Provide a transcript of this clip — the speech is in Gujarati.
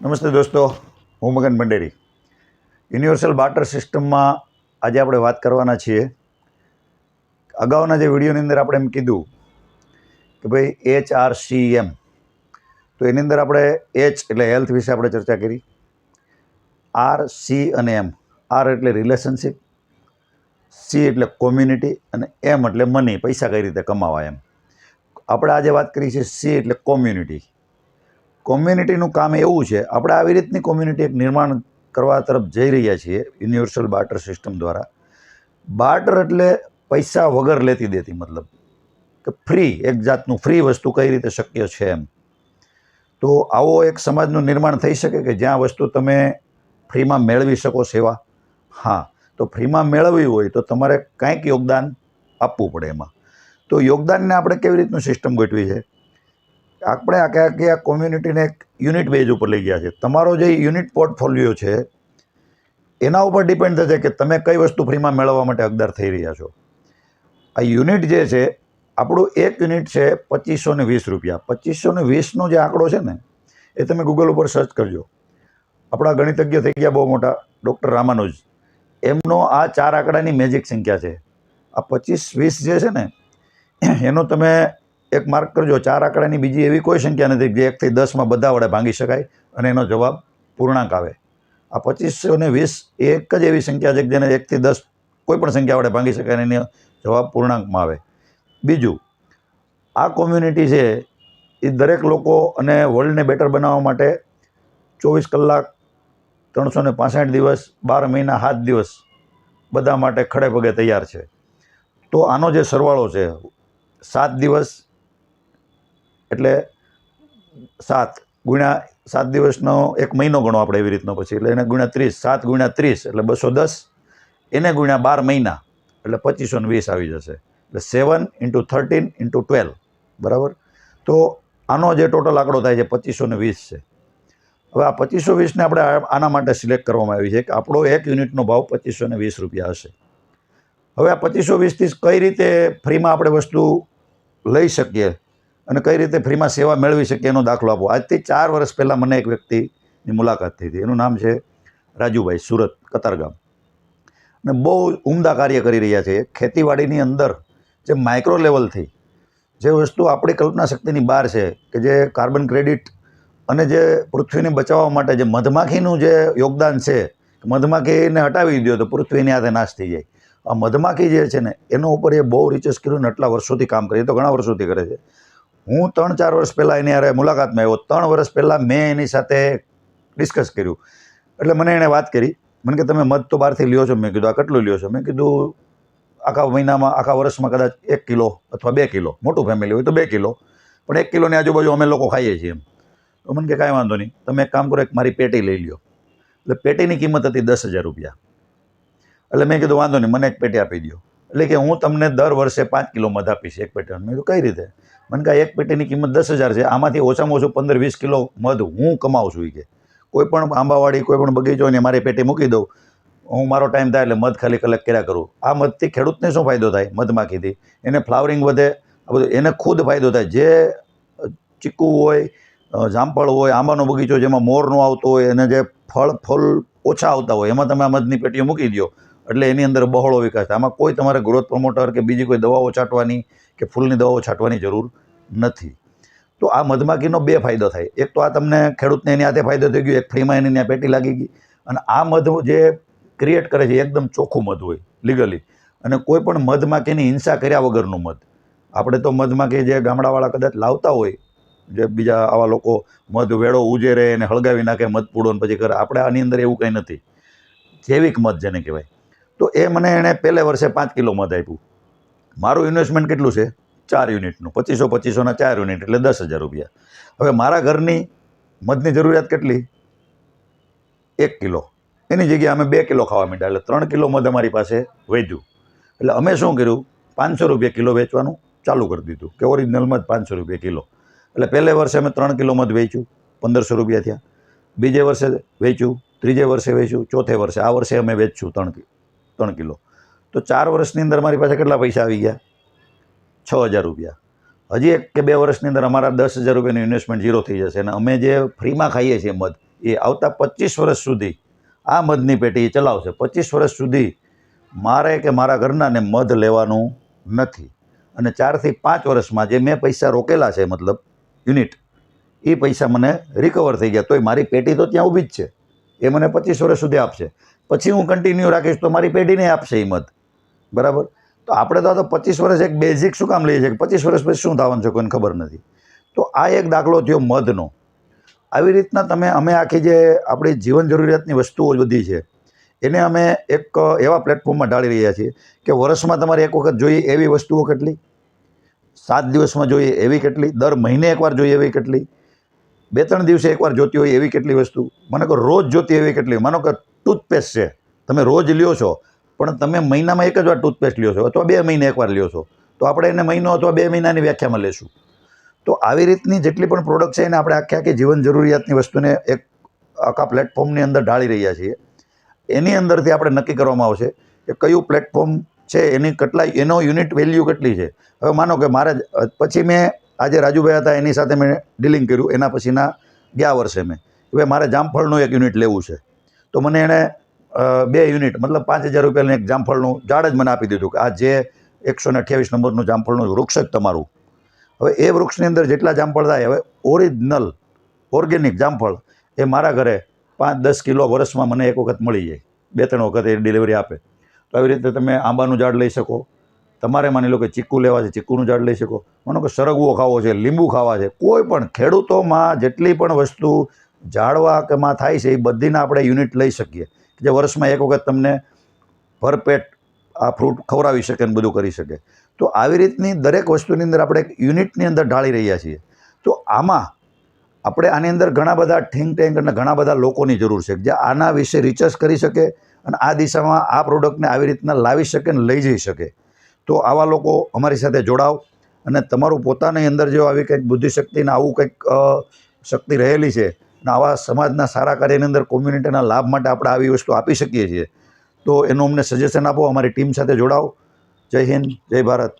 નમસ્તે દોસ્તો, હું મગન ભંડેરી. યુનિવર્સલ બાર્ટર સિસ્ટમમાં આજે આપણે વાત કરવાના છીએ. અગાઉના જે વિડીયોની અંદર આપણે એમ કીધું કે ભાઈ HRCM, તો એની અંદર આપણે H એટલે હેલ્થ વિશે આપણે ચર્ચા કરી, R, C અને M. R એટલે રિલેશનશિપ, C એટલે કોમ્યુનિટી અને M એટલે મની, પૈસા કઈ રીતે કમાવા એમ. આપણે આજે વાત કરી છે C એટલે કોમ્યુનિટી. કોમ્યુનિટીનું કામ એવું છે, આપણે આવી રીતની કોમ્યુનિટી એક નિર્માણ કરવા તરફ જઈ રહ્યા છીએ યુનિવર્સલ બાર્ટર સિસ્ટમ દ્વારા. બાર્ટર એટલે પૈસા વગર લેતી દેતી, મતલબ કે ફ્રી, એક જાતનું ફ્રી વસ્તુ કઈ રીતે શક્ય છે એમ. તો આવો એક સમાજનું નિર્માણ થઈ શકે કે જ્યાં વસ્તુ તમે ફ્રીમાં મેળવી શકો સેવા. હા, તો ફ્રીમાં મેળવવી હોય તો તમારે કાંઈક યોગદાન આપવું પડે એમાં. તો યોગદાનને આપણે કેવી રીતનું સિસ્ટમ ગોઠવી છે, આપણે આ કોમ્યુનિટીને એક યુનિટ બેઝ ઉપર લઈ ગયા છે. તમારો જે યુનિટ પોર્ટફોલિયો છે એના ઉપર ડિપેન્ડ થશે કે તમે કઈ વસ્તુ ફ્રીમાં મેળવવા માટે હકદાર થઈ રહ્યા છો. આ યુનિટ જે છે, આપણું એક યુનિટ છે 2520 રૂપિયા. 2520નો જે આંકડો છે ને, એ તમે ગૂગલ ઉપર સર્ચ કરજો. આપણા ગણિતજ્ઞ થઈ ગયા બહુ મોટા ડૉક્ટર રામાનુજ, એમનો આ 4 આંકડાની મેજિક સંખ્યા છે. આ 2520 જે છે ને, એનો તમે એક માર્ક કરજો. 4 આંકડાની બીજી એવી કોઈ સંખ્યા નથી જે 1 થી 10 બધા વડે ભાંગી શકાય અને એનો જવાબ પૂર્ણાંક આવે. આ 2520 એ એક જ એવી સંખ્યા છે જેને 1 થી 10 કોઈ પણ સંખ્યા વડે ભાંગી શકાય અને એનો જવાબ પૂર્ણાંકમાં આવે. બીજું, આ કોમ્યુનિટી છે એ દરેક લોકો અને વર્લ્ડને બેટર બનાવવા માટે 24 કલાક 365 દિવસ 12 મહિના 7 દિવસ બધા માટે ખડે પગે તૈયાર છે. તો આનો જે સરવાળો છે, 7 દિવસ એટલે 7 ગુણ્યા 7 દિવસનો એક મહિનો ગણો આપણે એવી રીતનો, પછી એટલે એને ગુણ્યા 30, 7 ગુણ્યા 30 એટલે 210, એને ગુણ્યા 12 મહિના એટલે 2520 આવી જશે. એટલે 7 × 13 × 12, બરાબર. તો આનો જે ટોટલ આંકડો થાય છે 2520 છે. હવે આ 2520ને આપણે આના માટે સિલેક્ટ કરવામાં આવી છે કે આપણો એક યુનિટનો ભાવ 2520 રૂપિયા હશે. હવે આ 2520થી કઈ રીતે ફ્રીમાં આપણે વસ્તુ લઈ શકીએ અને કઈ રીતે ફ્રીમાં સેવા મેળવી શકીએ એનો દાખલો આપો. આજથી 4 વર્ષ પહેલાં મને એક વ્યક્તિની મુલાકાત થઈ હતી. એનું નામ છે રાજુભાઈ, સુરત કતારગામ, અને બહુ ઉમદા કાર્ય કરી રહ્યા છે. ખેતીવાડીની અંદર જે માઇક્રો લેવલથી જે વસ્તુ આપણી કલ્પના શક્તિની બહાર છે, કે જે કાર્બન ક્રેડિટ અને જે પૃથ્વીને બચાવવા માટે જે મધમાખીનું જે યોગદાન છે, મધમાખીને હટાવી દો તો પૃથ્વીની હાથે નાશ થઈ જાય. આ મધમાખી જે છે ને, એનો ઉપર એ બહુ રિસર્ચ કર્યું ને આટલા વર્ષોથી કામ કરે, તો ઘણા વર્ષોથી કરે છે. હું 3-4 વર્ષ પહેલાં એની યારે મુલાકાતમાં આવ્યો. 3 વર્ષ પહેલાં મેં એની સાથે ડિસ્કસ કર્યું. એટલે મને એણે વાત કરી, મને કે તમે મધ તો બહારથી લ્યો છો. મેં કીધું આ કેટલું લ્યો છો? મેં કીધું આખા મહિનામાં, આખા વર્ષમાં કદાચ 1 કિલો અથવા 2 કિલો, મોટું ફેમિલી હોય તો 2 કિલો, પણ 1 કિલોની આજુબાજુ અમે લોકો ખાઈએ છીએ એમ. તો મને કે કાંઈ વાંધો નહીં, તમે એક કામ કરો, એક મારી પેટી લઈ લ્યો. એટલે પેટીની કિંમત હતી 10,000 રૂપિયા. એટલે મેં કીધું વાંધો નહીં, મને એક પેટી આપી દો. એટલે કે હું તમને દર વર્ષે 5 કિલો મધ આપીશ એક પેટી. મેં કીધું કઈ રીતે? મને કહે એક પેટીની કિંમત 10,000 છે, આમાંથી ઓછામાં ઓછું 15-20 કિલો મધ હું કમાઉં છું. કે કોઈ પણ આંબાવાડી, કોઈ પણ બગીચો હોય ને મારી પેટી મૂકી દઉં, હું મારો ટાઈમ થાય એટલે મધ ખાલી કલેક્ટ કર્યા કરું. આ મધથી ખેડૂતને શું ફાયદો થાય? મધમાખીથી એને ફ્લાવરિંગ વધે, આ બધું એને ખુદ ફાયદો થાય. જે ચીકુ હોય, જામફળ હોય, આંબાનો બગીચો જેમાં મોર ન આવતો હોય અને જે ફળ ઓછા આવતા હોય, એમાં તમે આ મધની પેટીઓ મૂકી દો એટલે એની અંદર બહોળો વિકાસ થાય. આમાં કોઈ તમારે ગ્રોથ પ્રમોટર કે બીજી કોઈ દવાઓ છાંટવાની કે ફૂલની દવાઓ છાંટવાની જરૂર નથી. તો આ મધમાખીનો 2 ફાયદો થાય. એક તો આ તમને ખેડૂતને એની હાથે ફાયદો થઈ ગયો, એક ફ્રીમાં એની ત્યાં પેટી લાગી ગઈ. અને આ મધ જે ક્રિએટ કરે છે એકદમ ચોખ્ખું મધ હોય લીગલી, અને કોઈ પણ મધમાખીની હિંસા કર્યા વગરનું મધ. આપણે તો મધમાખી જે ગામડાવાળા કદાચ લાવતા હોય, જે બીજા આવા લોકો મધ વેળો ઉજેરે એને હળગાવી નાખે મધ પૂડો ને પછી કરે, આપણે આની અંદર એવું કંઈ નથી. જૈવિક મધ જેને કહેવાય. તો એ મને એણે પહેલે વર્ષે 5 કિલો મધ આપ્યું. મારું ઇન્વેસ્ટમેન્ટ કેટલું છે? 4 યુનિટનું. 2500-2500ના 4 યુનિટ એટલે 10,000 રૂપિયા. હવે મારા ઘરની મધની જરૂરિયાત કેટલી? 1 કિલો. એની જગ્યાએ અમે 2 કિલો ખાવા માંડ્યા એટલે 3 કિલો મધ અમારી પાસે વધ્યું. એટલે અમે શું કર્યું? 500 રૂપિયા કિલો વેચવાનું ચાલુ કરી દીધું, કે ઓરિજિનલ મધ 500 રૂપિયા કિલો. એટલે પહેલે વર્ષે અમે 3 કિલો મધ વેચ્યું, 1500 રૂપિયા થયા. બીજે વર્ષે વેચ્યું, ત્રીજે વર્ષે વેચ્યું, ચોથે વર્ષે, આ વર્ષે અમે વેચશું 3 કિલો. તો 4 વર્ષની અંદર મારી પાસે કેટલા પૈસા આવી ગયા? 6,000 રૂપિયા. હજી 1 કે 2 વર્ષની અંદર અમારા 10,000 રૂપિયાનું ઇન્વેસ્ટમેન્ટ ઝીરો થઈ જશે. અને અમે જે ફ્રીમાં ખાઈએ છીએ મધ, એ આવતા 25 વર્ષ સુધી આ મધની પેટી એ ચલાવશે. 25 વર્ષ સુધી મારે કે મારા ઘરનાને મધ લેવાનું નથી. અને 4 થી 5 વર્ષમાં જે મેં પૈસા રોકેલા છે, મતલબ યુનિટ, એ પૈસા મને રિકવર થઈ ગયા, તોય મારી પેટી તો ત્યાં ઊભી જ છે. એ મને 25 વર્ષ સુધી આપશે. પછી હું કન્ટિન્યુ રાખીશ તો મારી પેઢીને આપશે એ મધ. બરાબર? તો આપણે તો 25 વર્ષ એક બેઝિક શું કામ લઈએ છીએ કે 25 વર્ષ પછી શું થવાનું છે કોઈને ખબર નથી. તો આ એક દાખલો થયો મધનો. આવી રીતના અમે આખી જે આપણી જીવન જરૂરિયાતની વસ્તુઓ બધી છે એને અમે એક એવા પ્લેટફોર્મમાં ઢાળી રહ્યા છીએ કે વર્ષમાં તમારે એક વખત જોઈએ એવી વસ્તુઓ કેટલી, 7 દિવસમાં જોઈએ એવી કેટલી, દર મહિને એકવાર જોઈએ એવી કેટલી, 2-3 દિવસે એકવાર જોતી હોય એવી કેટલી વસ્તુ, મને કહો રોજ જોતી એવી કેટલી. માનો કે ટૂથપેસ્ટ છે, તમે રોજ લ્યો છો, પણ તમે મહિનામાં એક જ વાર ટૂથપેસ્ટ લ્યો છો અથવા 2 મહિને એકવાર લ્યો છો, તો આપણે એને મહિનો અથવા 2 મહિનાની વ્યાખ્યામાં લેશું. તો આવી રીતની જેટલી પણ પ્રોડક્ટ છે એને આપણે આખી જીવન જરૂરિયાતની વસ્તુને એક આખા પ્લેટફોર્મની અંદર ઢાળી રહ્યા છીએ. એની અંદરથી આપણે નક્કી કરવામાં આવશે કે કયું પ્લેટફોર્મ છે, એનો યુનિટ વેલ્યુ કેટલી છે. હવે માનો કે મારે પછી મેં આજે રાજુભાઈ હતા એની સાથે મેં ડીલિંગ કર્યું, એના પછીના ગયા વર્ષે હવે મારે જામફળનું એક યુનિટ લેવું છે, તો મને એણે 2 યુનિટ મતલબ 5,000 રૂપિયાનું એક જામફળનું ઝાડ જ મને આપી દીધું કે આ જે 128 નંબરનું જામફળનું વૃક્ષ જ તમારું. હવે એ વૃક્ષની અંદર જેટલા જામફળ થાય, હવે ઓરિજિનલ ઓર્ગેનિક જામફળ એ મારા ઘરે 5-10 કિલો વર્ષમાં મને એક વખત મળી જાય, 2-3 વખત એ ડિલિવરી આપે. તો આવી રીતે તમે આંબાનું ઝાડ લઈ શકો, તમારે માની લો કે ચીકુ લેવા છે, ચીકુનું ઝાડ લઈ શકો, માનો કે સરગવો ખાવો છે, લીંબુ ખાવા છે, કોઈ પણ ખેડૂતોમાં જેટલી પણ વસ્તુ ઝાડવા કે માં થાય છે એ બધીના આપણે યુનિટ લઈ શકીએ જે વર્ષમાં એક વખત તમને ભરપેટ આ ફ્રૂટ ખવડાવી શકે ને બધું કરી શકે. તો આવી રીતની દરેક વસ્તુની અંદર આપણે એક યુનિટની અંદર ઢાળી રહ્યા છીએ. તો આમાં આપણે આની અંદર ઘણા બધા થિંક ટેન્ક અને ઘણા બધા લોકોની જરૂર છે જે આના વિશે રિસર્ચ કરી શકે અને આ દિશામાં આ પ્રોડક્ટને આવી રીતના લાવી શકે ને લઈ જઈ શકે. તો આવા લોકો અમારી સાથે જોડાવ અને તમારું પોતાની અંદર જો આવી કંઈક બુદ્ધિશક્તિને આવું કંઈક શક્તિ રહેલી છે અને આવા સમાજના સારા કાર્યની અંદર કોમ્યુનિટીના લાભ માટે આપણે આવી વસ્તુ આપી શકીએ છીએ, તો એનું અમને સજેશન આપો, અમારી ટીમ સાથે જોડાઓ. જય હિન્દ, જય ભારત.